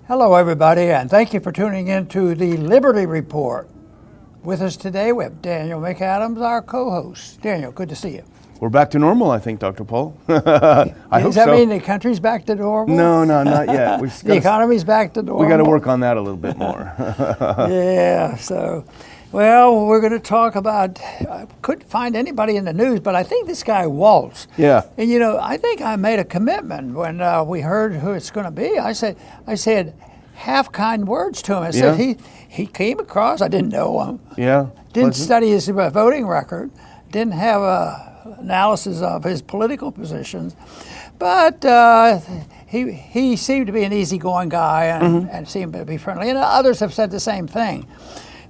Hello, everybody, and thank you for tuning in to the Liberty Report. With us today, we have Daniel McAdams, our co-host. Daniel, good to see you. We're back to normal, I think, Dr. Paul. I hope Does that so. mean the country's back to normal? No, not yet. The economy's back to normal? We got to work on that a little bit more. Yeah, well, we're going to talk about, I couldn't find anybody in the news, but I think this guy Walz. Yeah. And I think I made a commitment when we heard who it's going to be. I said half kind words to him. I said he came across, I didn't know him. Yeah. Didn't study his voting record, didn't have a analysis of his political positions, but he seemed to be an easygoing guy and seemed to be friendly. And others have said the same thing.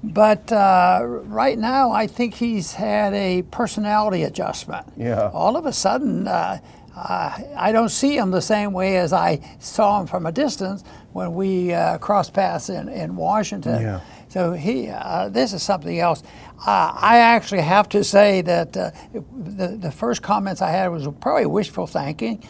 But right now, I think he's had a personality adjustment. Yeah. All of a sudden, I don't see him the same way as I saw him from a distance when we crossed paths in Washington. Yeah. So this is something else. I actually have to say that the first comments I had was probably wishful thinking,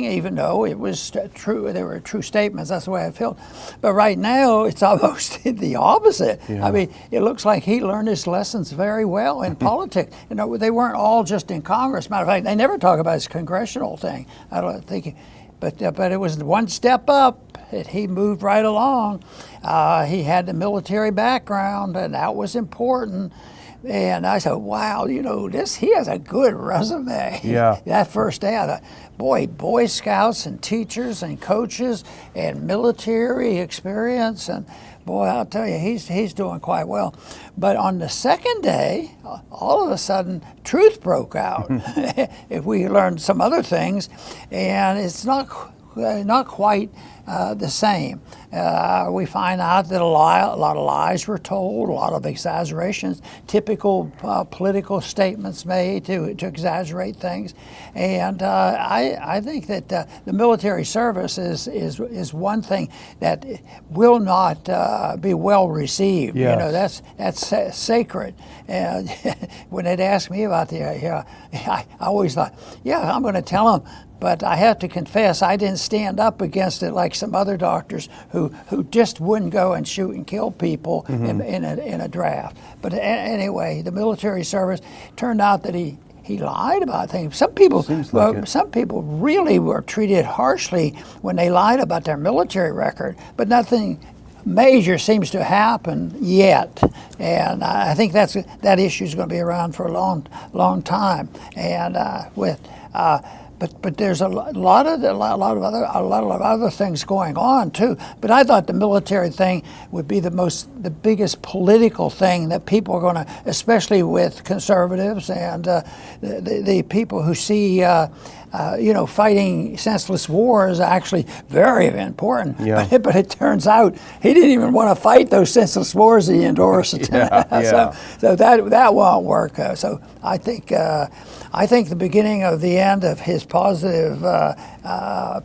even though it was true. They were true statements. That's the way I felt. But right now, it's almost the opposite. Yeah. I mean, it looks like he learned his lessons very well in politics. They weren't all just in Congress. Matter of fact, they never talk about his congressional thing. I don't think. But it was one step up. He moved right along. He had the military background, and that was important. And I said, wow, he has a good resume. Yeah. That first day, I thought, Boy Scouts and teachers and coaches and military experience. And boy, I'll tell you, he's doing quite well. But on the second day, all of a sudden, truth broke out. If we learned some other things, and it's not quite the same. We find out that a lot of lies were told, a lot of exaggerations, typical political statements made to exaggerate things. And I think that the military service is one thing that will not be well received. Yes. That's sacred. And when they'd ask me about I always thought, I'm going to tell them. But I have to confess, I didn't stand up against it like some other doctors who just wouldn't go and shoot and kill people in a draft. But anyway, the military service turned out that he lied about things. Some people really were treated harshly when they lied about their military record, but nothing major seems to happen yet. And I think that issue is going to be around for a long time. And But there's a lot of other things going on too. But I thought the military thing would be the biggest political thing that people are going to, especially with conservatives and the people who see fighting senseless war is actually very important. Yeah. But it turns out he didn't even want to fight those senseless wars he endorsed. So that won't work. So I think the beginning of the end of his positive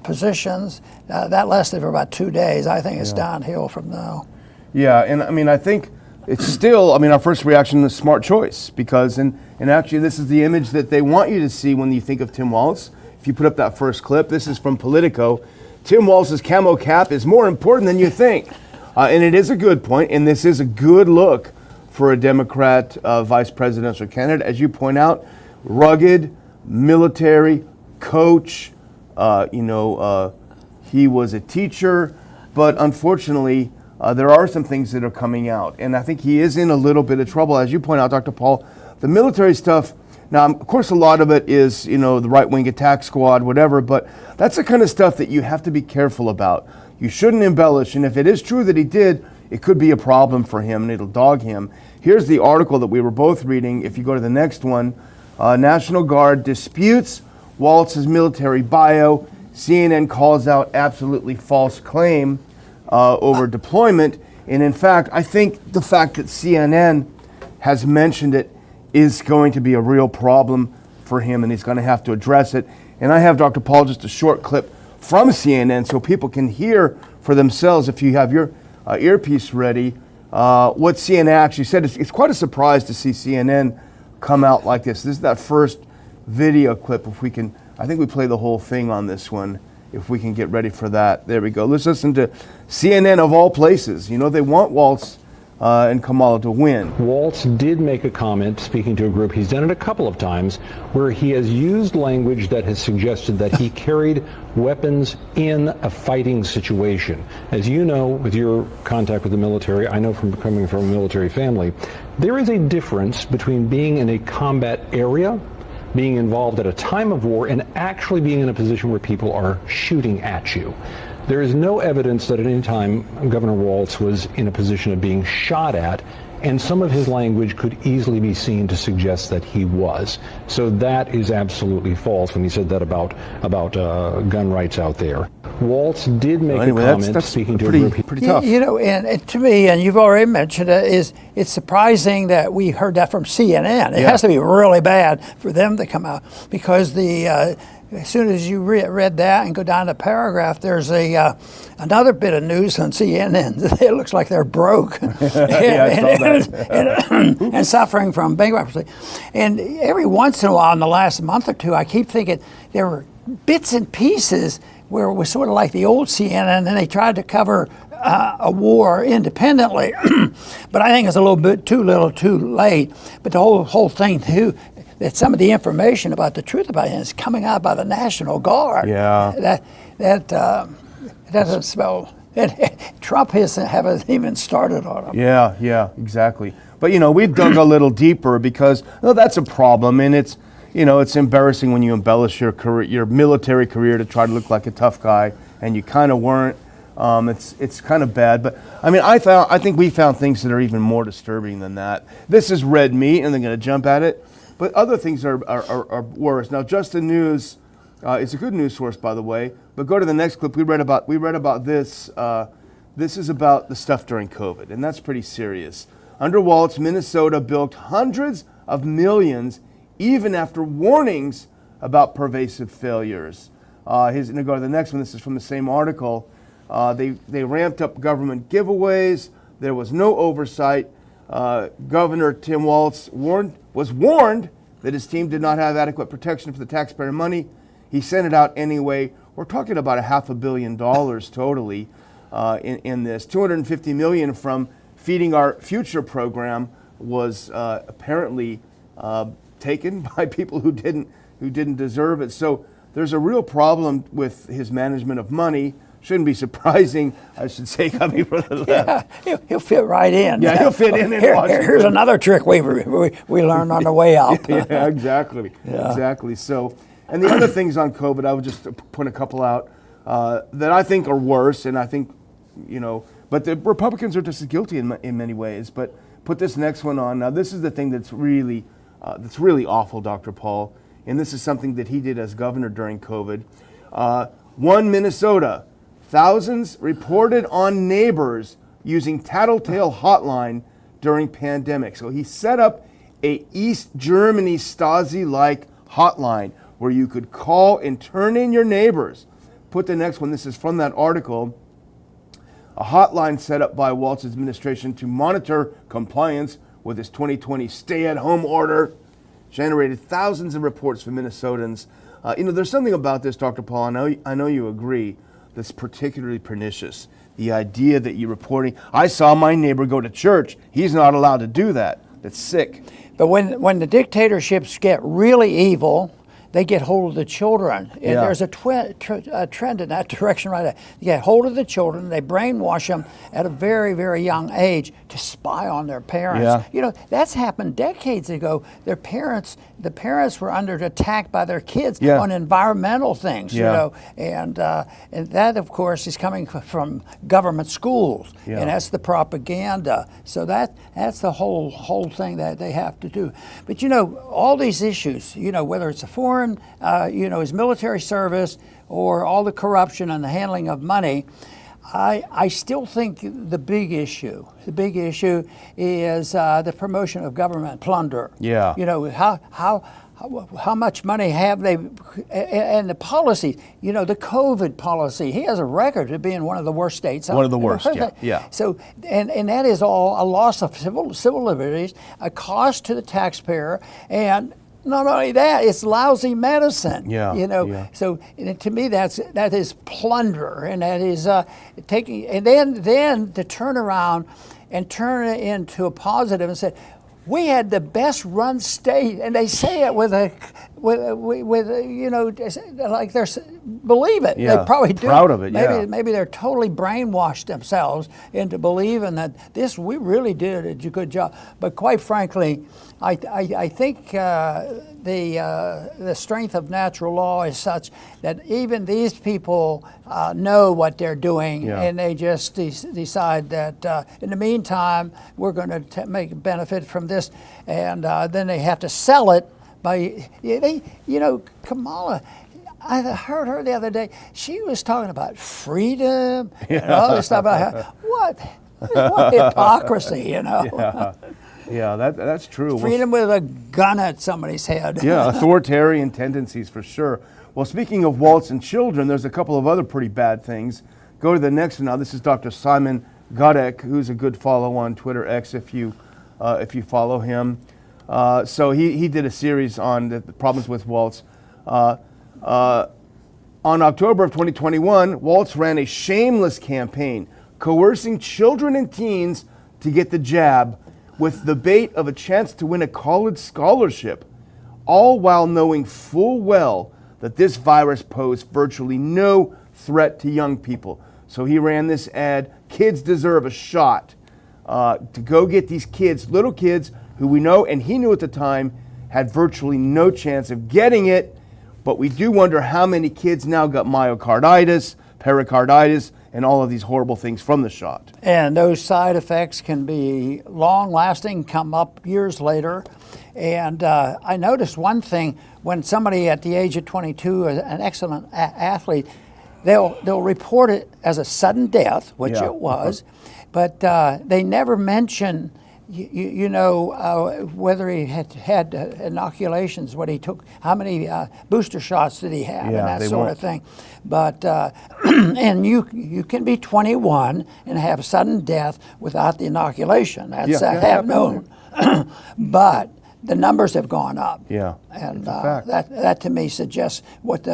positions, that lasted for about 2 days. I think it's downhill from now. Yeah, and I mean, I think it's still, our first reaction is smart choice because, and actually this is the image that they want you to see when you think of Tim Walz. If you put up that first clip, this is from Politico. Tim Walz's camo cap is more important than you think. And it is a good point, and this is a good look for a Democrat vice presidential candidate. As you point out, rugged, military, coach, he was a teacher, but unfortunately, there are some things that are coming out. And I think he is in a little bit of trouble. As you point out, Dr. Paul, the military stuff, now, of course, a lot of it is, the right-wing attack squad, whatever, but that's the kind of stuff that you have to be careful about. You shouldn't embellish, and if it is true that he did, it could be a problem for him, and it'll dog him. Here's the article that we were both reading. If you go to the next one, National Guard disputes Walz's military bio. CNN calls out absolutely false claim over deployment. And in fact, I think the fact that CNN has mentioned it is going to be a real problem for him, and he's going to have to address it. And I have, Dr. Paul, just a short clip from CNN so people can hear for themselves, if you have your earpiece ready, what CNN actually said. It's quite a surprise to see CNN come out like this. This is that first video clip. If we can, I think we play the whole thing on this one. if we can get ready for that. There we go. Let's listen to CNN of all places. You know, they want Walz and Kamala to win. Walz did make a comment speaking to a group. He's done it a couple of times where he has used language that has suggested that he carried weapons in a fighting situation. As you know, with your contact with the military, I know from coming from a military family, there is a difference between being in a combat area, being involved at a time of war, and actually being in a position where people are shooting at you. There is no evidence that at any time Governor Walz was in a position of being shot at, and some of his language could easily be seen to suggest that he was. So that is absolutely false when he said that about gun rights out there. Walz did make a comment that's speaking to pretty, a group. pretty tough. You know, and to me, and you've already mentioned it, it's surprising that we heard that from CNN. It has to be really bad for them to come out, because as soon as you read that and go down the paragraph, there's another bit of news on CNN. It looks like they're broke and suffering from bankruptcy. And every once in a while, in the last month or two, I keep thinking there were bits and pieces where it was sort of like the old CNN, and they tried to cover a war independently. But I think it's a little bit too little, too late. But the whole thing too, that some of the information about the truth about it is coming out by the National Guard. Yeah. That doesn't spell. Trump haven't even started on them. Yeah, exactly. But you know, we've dug a little deeper because that's a problem, and it's embarrassing when you embellish your career, your military career, to try to look like a tough guy, and you kind of weren't. It's kind of bad, but I mean, I think we found things that are even more disturbing than that. This is red meat, and they're going to jump at it. But other things are worse. Now, Just the News, it's a good news source, by the way. But go to the next clip. We read about this. This is about the stuff during COVID, and that's pretty serious. Under Walz, Minnesota bilked hundreds of millions, even after warnings about pervasive failures. Go to the next one. This is from the same article. They ramped up government giveaways. There was no oversight. Governor Tim Walz was warned that his team did not have adequate protection for the taxpayer money. He sent it out anyway. We're talking about $500 million totally in this. $250 million from Feeding Our Future program was apparently taken by people who didn't deserve it. So there's a real problem with his management of money. Shouldn't be surprising, I should say, coming from the left. Yeah, he'll fit right in. Yeah, he'll fit in Washington. Here's another trick we learned on the way out. Yeah, exactly. Yeah. Exactly. So, and the other things on COVID, I would just point a couple out that I think are worse, and I think, but the Republicans are just as guilty in many ways. But put this next one on. Now, this is the thing that's really awful, Dr. Paul, and this is something that he did as governor during COVID. One Minnesota. Thousands reported on neighbors using Tattletale hotline during pandemic. So he set up a East Germany Stasi-like hotline where you could call and turn in your neighbors. Put the next one. This is from that article. A hotline set up by Walz's administration to monitor compliance with his 2020 stay-at-home order generated thousands of reports from Minnesotans. There's something about this, Dr. Paul, I know you agree, that's particularly pernicious. The idea that you're reporting, I saw my neighbor go to church. He's not allowed to do that. That's sick. But when the dictatorships get really evil, they get hold of the children. And there's a trend in that direction right now. They get hold of the children, they brainwash them at a very, very young age to spy on their parents. Yeah. That's happened decades ago. The parents were under attack by their kids on environmental things, and that, of course, is coming from government schools, and that's the propaganda. So that's the whole thing that they have to do. But all these issues, whether it's a foreign, his military service, or all the corruption and the handling of money, I still think the big issue is the promotion of government plunder. Yeah. How much money have they, and the policy, the COVID policy, he has a record of being one of the worst states. One of the worst, yeah. So, and that is all a loss of civil liberties, a cost to the taxpayer, and Not only that, it's lousy medicine. Yeah, You know, yeah. so to me that is plunder, and that is taking, and then to turn around and turn it into a positive and say, we had the best run state, and they say it with you know, like they're believe it. Yeah, They probably do. proud of it, yeah. Maybe they're totally brainwashed themselves into believing that we really did a good job. But quite frankly, I think the strength of natural law is such that even these people know what they're doing, Yeah. and they just decide that in the meantime we're going to make benefit from this, and then they have to sell it by Kamala. I heard her the other day. She was talking about freedom and all this stuff. About what hypocrisy, Yeah, that's true. Freedom with a gun at somebody's head. Yeah, authoritarian tendencies for sure. Well, speaking of Walz and children, there's a couple of other pretty bad things. Go to the next one now. This is Dr. Simon Godek, who's a good follow on Twitter X if you follow him. So he did a series on the problems with Walz. On October of 2021, Walz ran a shameless campaign coercing children and teens to get the jab with the bait of a chance to win a college scholarship, all while knowing full well that this virus posed virtually no threat to young people. So he ran this ad, kids deserve a shot, to go get these kids, little kids who we know, and he knew at the time, had virtually no chance of getting it. But we do wonder how many kids now got myocarditis, pericarditis, and all of these horrible things from the shot. And those side effects can be long-lasting, come up years later. And I noticed one thing, when somebody at the age of 22 is an excellent athlete, they'll report it as a sudden death, which Yeah. it was, but they never mention whether he had inoculations, what he took, how many booster shots did he have, Yeah, and that they sort won't. of thing. But and you can be 21 and have sudden death without the inoculation. That's Yeah, have known. But the numbers have gone up. Yeah, and it's a fact. that to me suggests what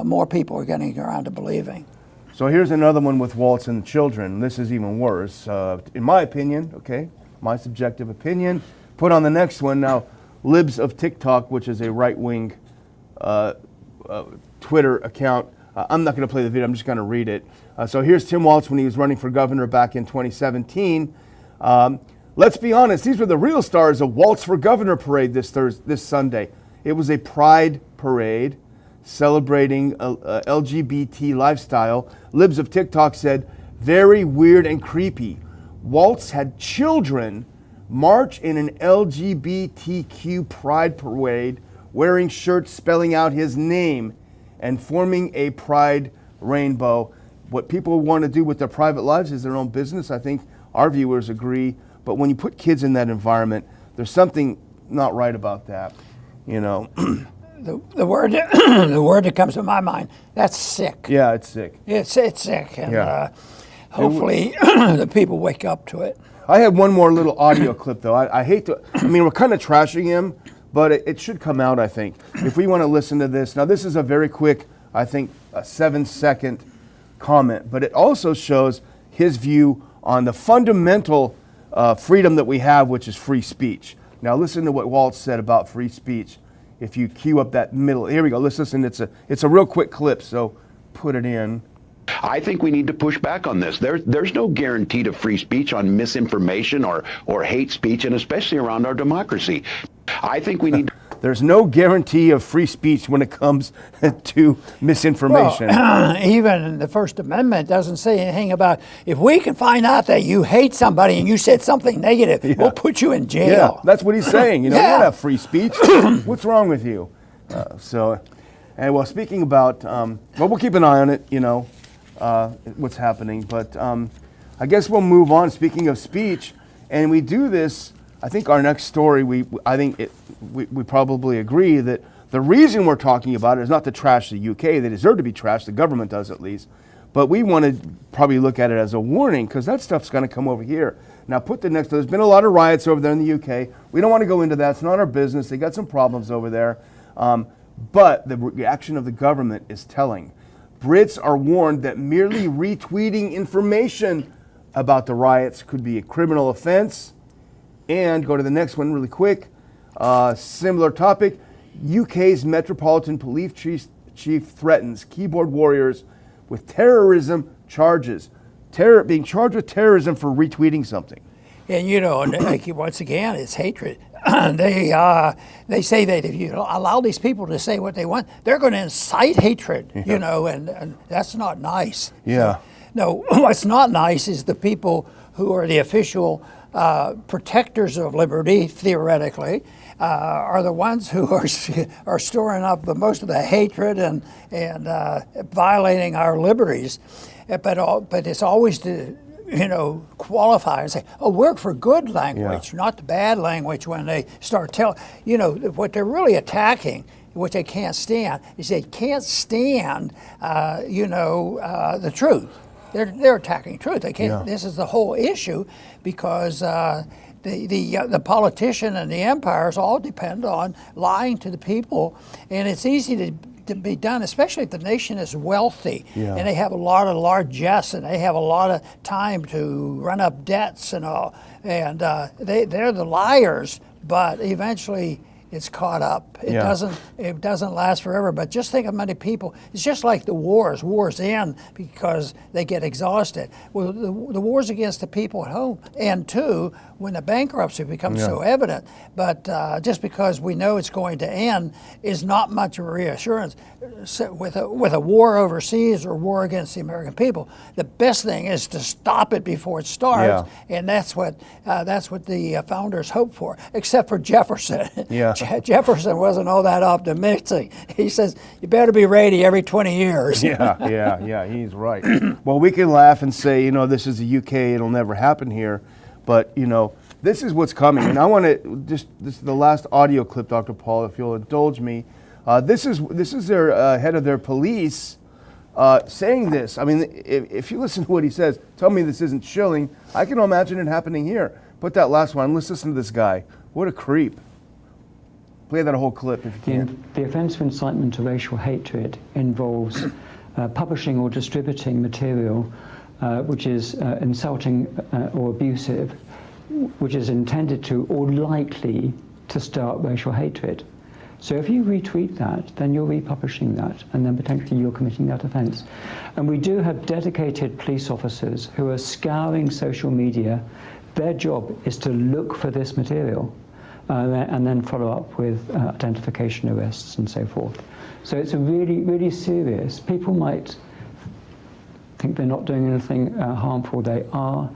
more people are getting around to believing. So here's another one with Walz and children. This is even worse, in my opinion, okay? My subjective opinion. Put on the next one now, Libs of TikTok, which is a right-wing Twitter account. I'm not going to play the video, I'm just going to read it. So here's Tim Walz when he was running for governor back in 2017. Let's be honest, these were the real stars of Walz for Governor parade this Sunday. It was a pride parade celebrating LGBT lifestyle. Libs of TikTok said, very weird and creepy. Walz had children march in an LGBTQ pride parade wearing shirts spelling out his name and forming a pride rainbow. What people want to do with their private lives is their own business. I think our viewers agree. But when you put kids in that environment, there's something not right about that, The word the word that comes to my mind, that's sick. Yeah, it's sick. It's sick, and Yeah. hopefully the people wake up to it. I had one more little audio clip, though. I hate to, we're kind of trashing him, but it should come out, I think. If we want to listen to this. Now, this is a very quick, I think, a 7-second comment, but it also shows his view on the fundamental freedom that we have, which is free speech. Now, listen to what Walz said about free speech. If you cue up that middle, here we go. Let's listen. It's a real quick clip, so put it in. I think we need to push back on this. There's no guarantee to free speech on misinformation or hate speech, and especially around our democracy. I think we need to There's no guarantee of free speech when it comes to misinformation. Well, even the First Amendment doesn't say anything about if we can find out that you hate somebody and you said something negative, we'll put you in jail. Yeah, that's what he's saying. You Yeah. don't have free speech. What's wrong with you? And well, speaking about, we'll keep an eye on it, what's happening. But I guess we'll move on. Speaking of speech, and we do this, I think our next story, we probably agree that the reason we're talking about it is not to trash the UK. They deserve to be trashed. The government does at least. But we want to probably look at it as a warning because that stuff's going to come over here. Now put the next, there's been a lot of riots over there in the UK. We don't want to go into that. It's not our business. They got some problems over there. But the reaction of the government is telling. Brits are warned that merely retweeting information about the riots could be a criminal offense. And go to the next one really quick. Similar topic. UK's Metropolitan Police Chief threatens keyboard warriors with terrorism charges. Being charged with terrorism for retweeting something. And once again, it's hatred. They say that if you allow these people to say what they want, they're going to incite hatred. And that's not nice. Yeah. So, no, what's not nice is the people who are the official protectors of liberty, theoretically, are the ones who are storing up the most of the hatred and violating our liberties. But it's always to qualify and say, we're for good language, not the bad language. When they start telling, what they're really attacking, which they can't stand, is they can't stand, the truth. They're attacking truth. They can't. Yeah. This is the whole issue, because the politician and the empires all depend on lying to the people, and it's easy to be done, especially if the nation is wealthy and they have a lot of largesse and they have a lot of time to run up debts and all, and they're the liars, but eventually it's caught up. It doesn't last forever. But just think of many people. It's just like the wars. Wars end because they get exhausted. Well, the wars against the people at home end too when the bankruptcy becomes so evident. But just because we know it's going to end is not much of a reassurance. So with a war overseas or war against the American people, the best thing is to stop it before it starts, and that's what the founders hoped for. Except for Jefferson. Jefferson wasn't all that optimistic. He says you better be ready every 20 years. He's right. Well, we can laugh and say, this is the UK, it'll never happen here, but this is what's coming. And I want to this is the last audio clip, Dr. Paul, if you'll indulge me. This is their head of their police saying this. I mean, if you listen to what he says, tell me this isn't chilling. I can imagine it happening here. Put that last one. Let's listen to this guy. What a creep. Play that whole clip if you can. The offence of incitement to racial hatred involves publishing or distributing material which is insulting or abusive, which is intended to or likely to start racial hatred. So if you retweet that, then you're republishing that, and then potentially you're committing that offence. And we do have dedicated police officers who are scouring social media. Their job is to look for this material. And then follow up with identification, arrests, and so forth. So it's a really, really serious. People might think they're not doing anything harmful. They are,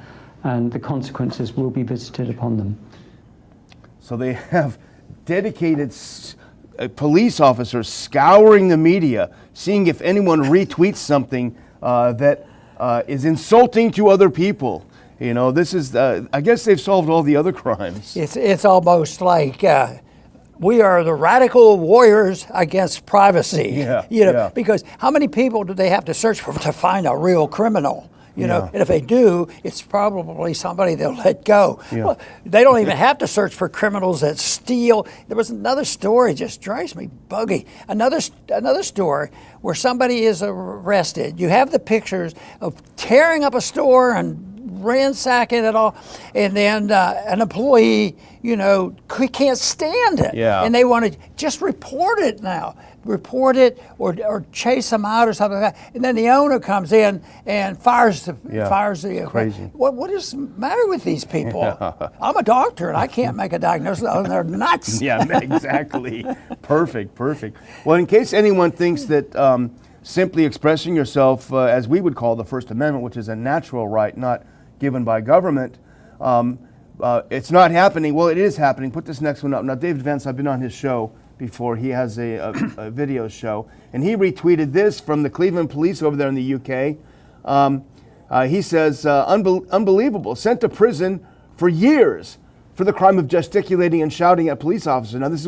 and the consequences will be visited upon them. So they have dedicated police officers scouring the media, seeing if anyone retweets something that is insulting to other people. This is, I guess they've solved all the other crimes. It's almost like we are the radical warriors against privacy. Because how many people do they have to search for to find a real criminal? And if they do, it's probably somebody they'll let go. Well, they don't even have to search for criminals that steal. There was another story, just drives me buggy. Another story where somebody is arrested. You have the pictures of tearing up a store and ransacking it all, and then an employee, can't stand it, and they want to just report it now. Report it or chase them out or something like that. And then the owner comes in and fires the crazy. What is the matter with these people? I'm a doctor and I can't make a diagnosis. They're nuts. Exactly. Perfect. Well, in case anyone thinks that simply expressing yourself, as we would call the First Amendment, which is a natural right, not given by government, it's not happening. Well, it is happening. Put this next one up. Now, David Vance, I've been on his show before. He has a video show, and he retweeted this from the Cleveland police over there in the UK. He says, unbelievable, sent to prison for years for the crime of gesticulating and shouting at police officers. Now, this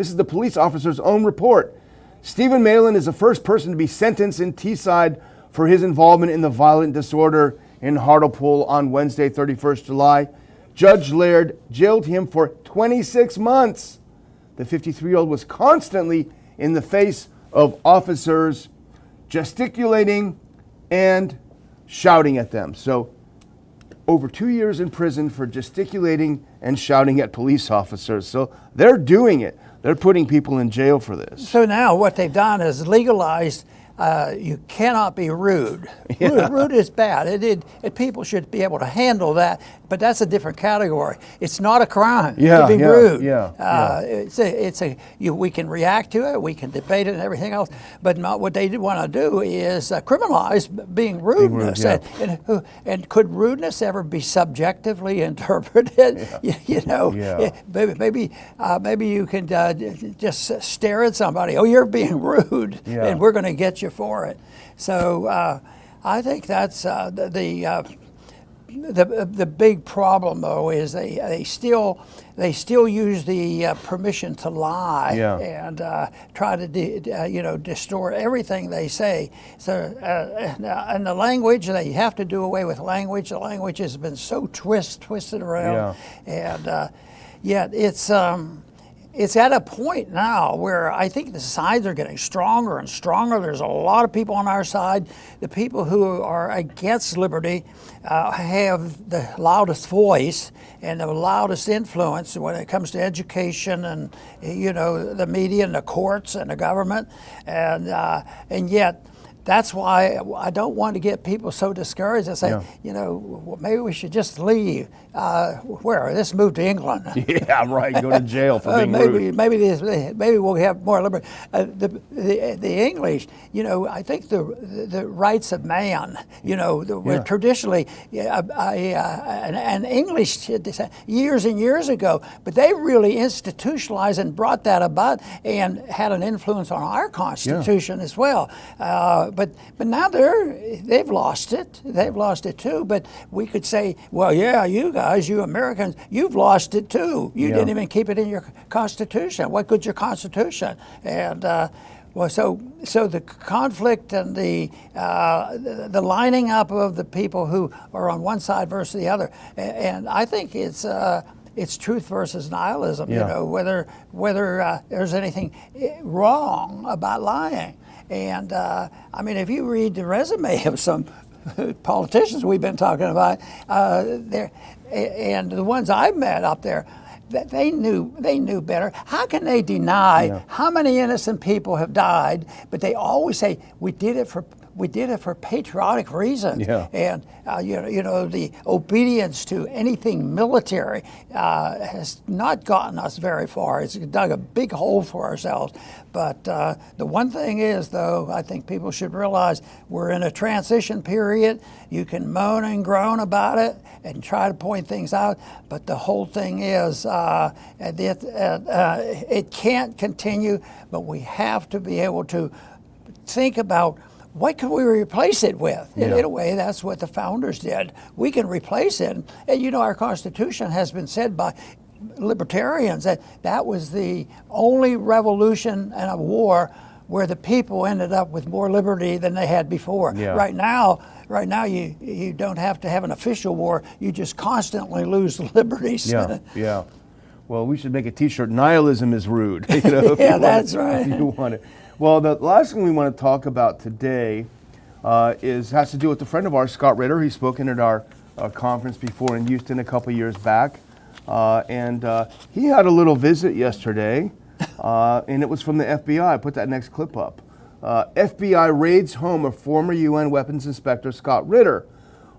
is the police officer's own report. Stephen Malin is the first person to be sentenced in Teesside for his involvement in the violent disorder in Hartlepool on Wednesday, 31st July. Judge Laird jailed him for 26 months. The 53-year-old was constantly in the face of officers gesticulating and shouting at them. So over 2 years in prison for gesticulating and shouting at police officers. So they're doing it. They're putting people in jail for this. So now what they've done is legalized you cannot be rude. Yeah. Rude is bad. People should be able to handle that, but that's a different category. It's not a crime to be rude. We can react to it, we can debate it and everything else, but not what they want to do is criminalize being rudeness. And could rudeness ever be subjectively interpreted? Maybe you can just stare at somebody. Oh, you're being rude, and we're going to get you for it. So I think that's the big problem, though, is they still use the permission to lie and try to distort everything they say. So and the language, they have to do away with language. The language has been so twisted around, and yet it's at a point now where I think the sides are getting stronger and stronger. There's a lot of people on our side. The people who are against liberty have the loudest voice and the loudest influence when it comes to education and the media and the courts and the government, and yet. That's why I don't want to get people so discouraged and say, maybe we should just leave. Let's move to England. Yeah, right. Go to jail for being rude. Maybe we'll have more liberty. The English, I think the rights of man, were traditionally an English years and years ago, but they really institutionalized and brought that about and had an influence on our Constitution as well. But now they've lost it. They've lost it too. But we could say, well, you guys, you Americans, you've lost it too. You didn't even keep it in your Constitution. What good's your Constitution? And so the conflict and the lining up of the people who are on one side versus the other, and I think it's truth versus nihilism. Whether there's anything wrong about lying. And if you read the resume of some politicians we've been talking about, and the ones I've met up there, they knew better. How can they deny how many innocent people have died? But they always say we did it for patriotic reasons, and the obedience to anything military has not gotten us very far. It's dug a big hole for ourselves. But the one thing is, though, I think people should realize we're in a transition period. You can moan and groan about it and try to point things out, but the whole thing is it can't continue. But we have to be able to think about what can we replace it with? In a way, that's what the founders did. We can replace it. And our Constitution has been said by libertarians that was the only revolution and a war where the people ended up with more liberty than they had before. Right now you don't have to have an official war. You just constantly lose liberties. Well, we should make a T-shirt. Nihilism is rude. That's right. If you want it. Well, the last thing we want to talk about today has to do with a friend of ours, Scott Ritter. He's spoken at our conference before in Houston a couple years back. And he had a little visit yesterday, and it was from the FBI. Put that next clip up. FBI raids home of former UN weapons inspector Scott Ritter.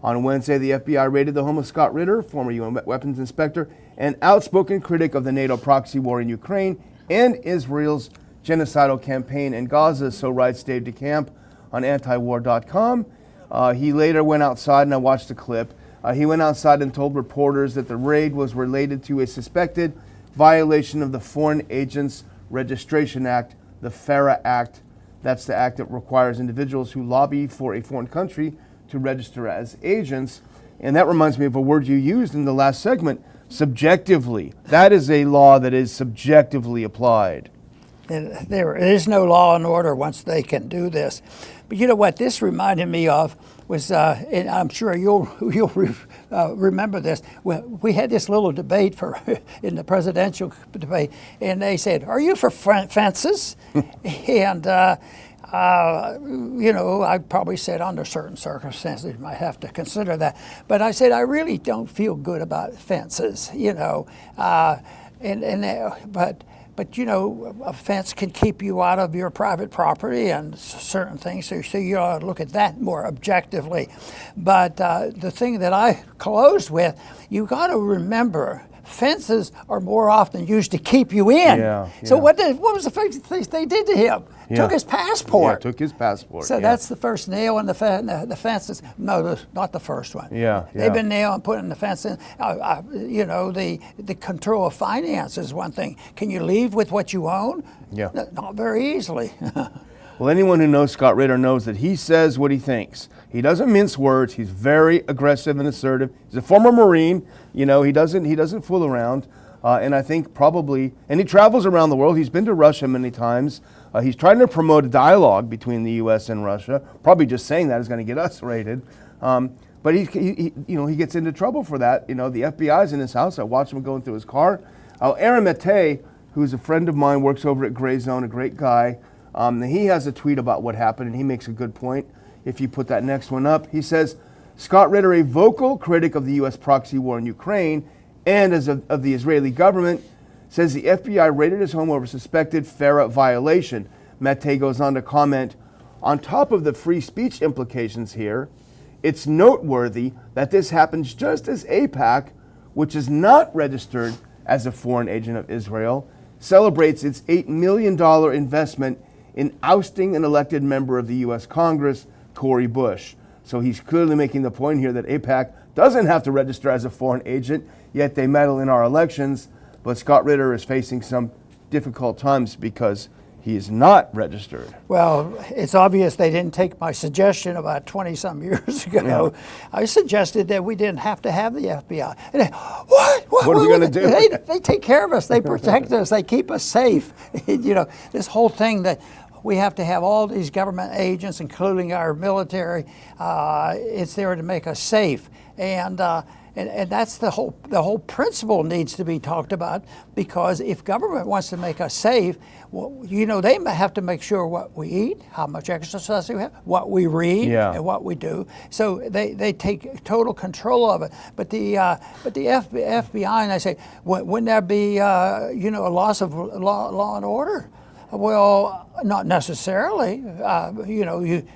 On Wednesday, the FBI raided the home of Scott Ritter, former UN weapons inspector, and outspoken critic of the NATO proxy war in Ukraine and Israel's genocidal campaign in Gaza, so writes Dave DeCamp on antiwar.com. He later went outside, and I watched the clip. He went outside and told reporters that the raid was related to a suspected violation of the Foreign Agents Registration Act, the FARA Act. That's the act that requires individuals who lobby for a foreign country to register as agents. And that reminds me of a word you used in the last segment, subjectively. That is a law that is subjectively applied. There is no law and order once they can do this. But you know what this reminded me of? and I'm sure you'll remember this. We had this little debate in the presidential debate, and they said, "Are you for fences?" And I probably said under certain circumstances you might have to consider that. But I said I really don't feel good about fences, But a fence can keep you out of your private property and certain things, so you ought to look at that more objectively. But the thing that I closed with, you got to remember, fences are more often used to keep you in. Yeah, So yeah. what was the first thing they did to him? Yeah. Took his passport. Yeah, took his passport. So yeah. that's the first nail in the fences. No, not the first one. Yeah, They've yeah. been nailing, putting the fence in. The control of finance is one thing. Can you leave with what you own? Yeah. Not very easily. Well, anyone who knows Scott Ritter knows that he says what he thinks. He doesn't mince words. He's very aggressive and assertive. He's a former Marine. He doesn't fool around. And I think probably, and he travels around the world. He's been to Russia many times. He's trying to promote a dialogue between the U.S. and Russia. Probably just saying that is going to get us raided. But he gets into trouble for that. The FBI's in his house. I watched him going through his car. Aaron Mate, who's a friend of mine, works over at Gray Zone, a great guy. He has a tweet about what happened, and he makes a good point. If you put that next one up, he says, Scott Ritter, a vocal critic of the U.S. proxy war in Ukraine and of the Israeli government, says the FBI raided his home over suspected FARA violation. Mate goes on to comment, on top of the free speech implications here, it's noteworthy that this happens just as AIPAC, which is not registered as a foreign agent of Israel, celebrates its $8 million investment in ousting an elected member of the U.S. Congress, Cori Bush. So he's clearly making the point here that AIPAC doesn't have to register as a foreign agent, yet they meddle in our elections. But Scott Ritter is facing some difficult times because he is not registered. Well, it's obvious they didn't take my suggestion about 20-some years ago. Yeah. I suggested that we didn't have to have the FBI. And they, What are we going to do? They take care of us. They protect us. They keep us safe. This whole thing that we have to have all these government agents, including our military, it's there to make us safe. And that's the whole principle needs to be talked about, because if government wants to make us safe, they have to make sure what we eat, how much exercise we have, what we read, Yeah. and what we do. So they take total control of it. But the FBI, and I say, wouldn't there be a loss of law and order? Well, not necessarily.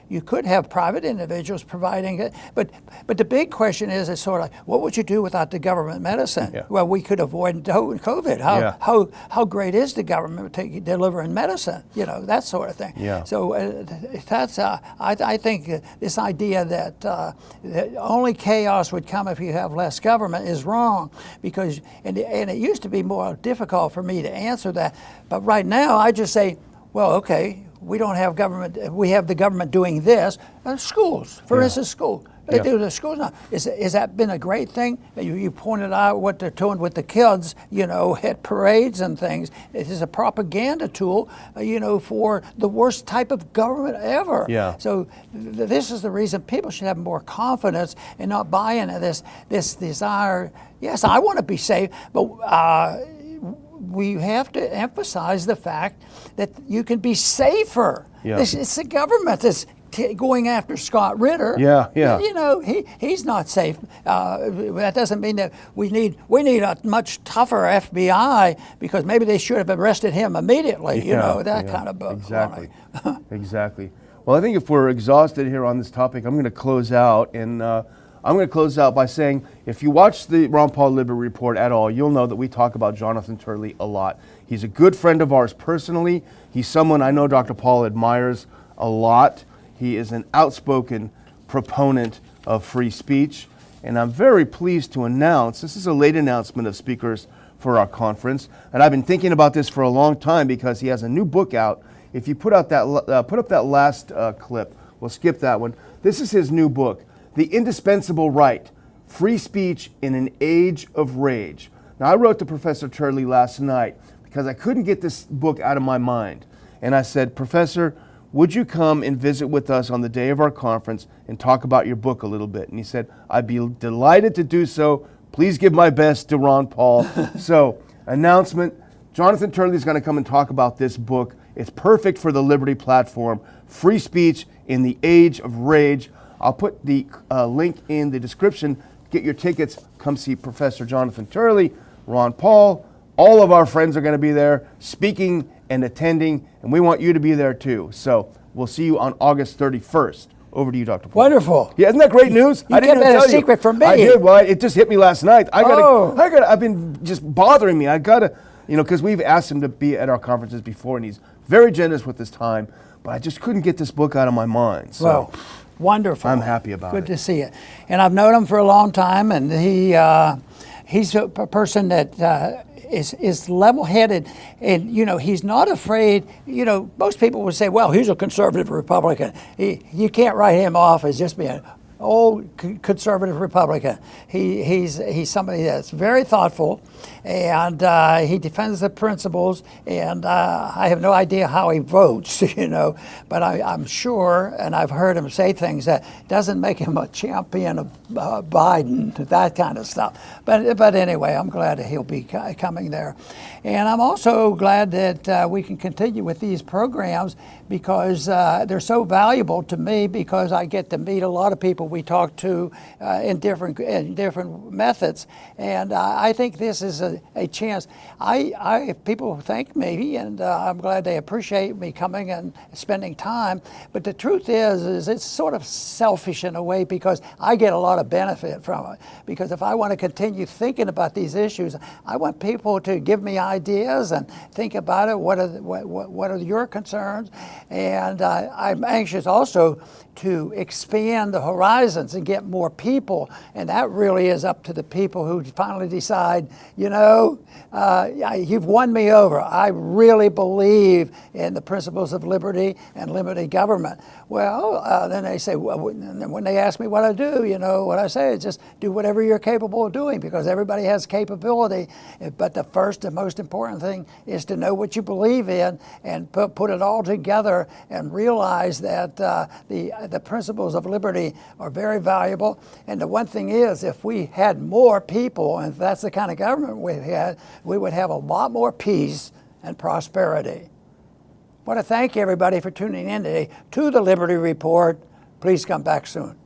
You could have private individuals providing it, but the big question is sort of what would you do without the government medicine? Yeah. Well, we could avoid COVID. How great is the government delivering medicine? That sort of thing. Yeah. So that's I think this idea that only chaos would come if you have less government is wrong, because and it used to be more difficult for me to answer that, but right now I just say, well, okay, we don't have government. We have the government doing this. Schools, for instance, schools. They do the schools now. Is that been a great thing? You pointed out what they're doing with the kids, at parades and things. It is a propaganda tool, for the worst type of government ever. Yeah. So this is the reason people should have more confidence and not buy into this desire. Yes, I want to be safe, but we have to emphasize the fact that you can be safer. Yeah. It's the government that's going after Scott Ritter. Yeah. He's not safe. That doesn't mean that we need a much tougher FBI, because maybe they should have arrested him immediately. Kind of exactly. Exactly. Well, I think if we're exhausted here on this topic, I'm going to close out, and I'm going to close out by saying, if you watch the Ron Paul Libby Report at all, you'll know that we talk about Jonathan Turley a lot. He's a good friend of ours personally. He's someone I know Dr. Paul admires a lot. He is an outspoken proponent of free speech, and I'm very pleased to announce, this is a late announcement of speakers for our conference, and I've been thinking about this for a long time because he has a new book out. If you put up that last clip, we'll skip that one. This is his new book, The Indispensable Right, Free Speech in an Age of Rage. Now, I wrote to Professor Turley last night because I couldn't get this book out of my mind. And I said, Professor, would you come and visit with us on the day of our conference and talk about your book a little bit? And he said, I'd be delighted to do so. Please give my best to Ron Paul. So, announcement, Jonathan Turley is going to come and talk about this book. It's perfect for the Liberty platform, free speech in the age of rage. I'll put the link in the description. Get your tickets. Come see Professor Jonathan Turley, Ron Paul. All of our friends are going to be there speaking and attending, and we want you to be there too. So we'll see you on August 31st. Over to you, Dr. Paul. Wonderful. Yeah, isn't that great news? You kept that a secret from me. I did. Well, it just hit me last night. I've been just bothering me. I gotta, because we've asked him to be at our conferences before, and he's very generous with his time. But I just couldn't get this book out of my mind. So. Well, wonderful. I'm happy about it. Good to see it. And I've known him for a long time, and he's a person that is level-headed, and he's not afraid. Most people would say, "Well, he's a conservative Republican." You can't write him off as just being an old conservative Republican. He's somebody that's very thoughtful, and he defends the principles. And I have no idea how he votes, but I'm sure, and I've heard him say things that doesn't make him a champion of Biden, that kind of stuff. But anyway, I'm glad that he'll be coming there, and I'm also glad that we can continue with these programs because they're so valuable to me because I get to meet a lot of people we talk to in different methods, and I think this is a chance. People thank me, and I'm glad they appreciate me coming and spending time. But the truth is it's sort of selfish in a way because I get a lot of benefit from it. Because if I want to continue thinking about these issues, I want people to give me ideas and think about it. What are your concerns? And I'm anxious also to expand the horizons and get more people, and that really is up to the people who finally decide, you've won me over. I really believe in the principles of liberty and limited government. Well, then they say, when they ask me what I do, what I say is just do whatever you're capable of doing because everybody has capability. But the first and most important thing is to know what you believe in and put it all together and realize that the principles of liberty are very valuable. And the one thing is, if we had more people, and if that's the kind of government we had, we would have a lot more peace and prosperity. I want to thank everybody for tuning in today to the Liberty Report. Please come back soon.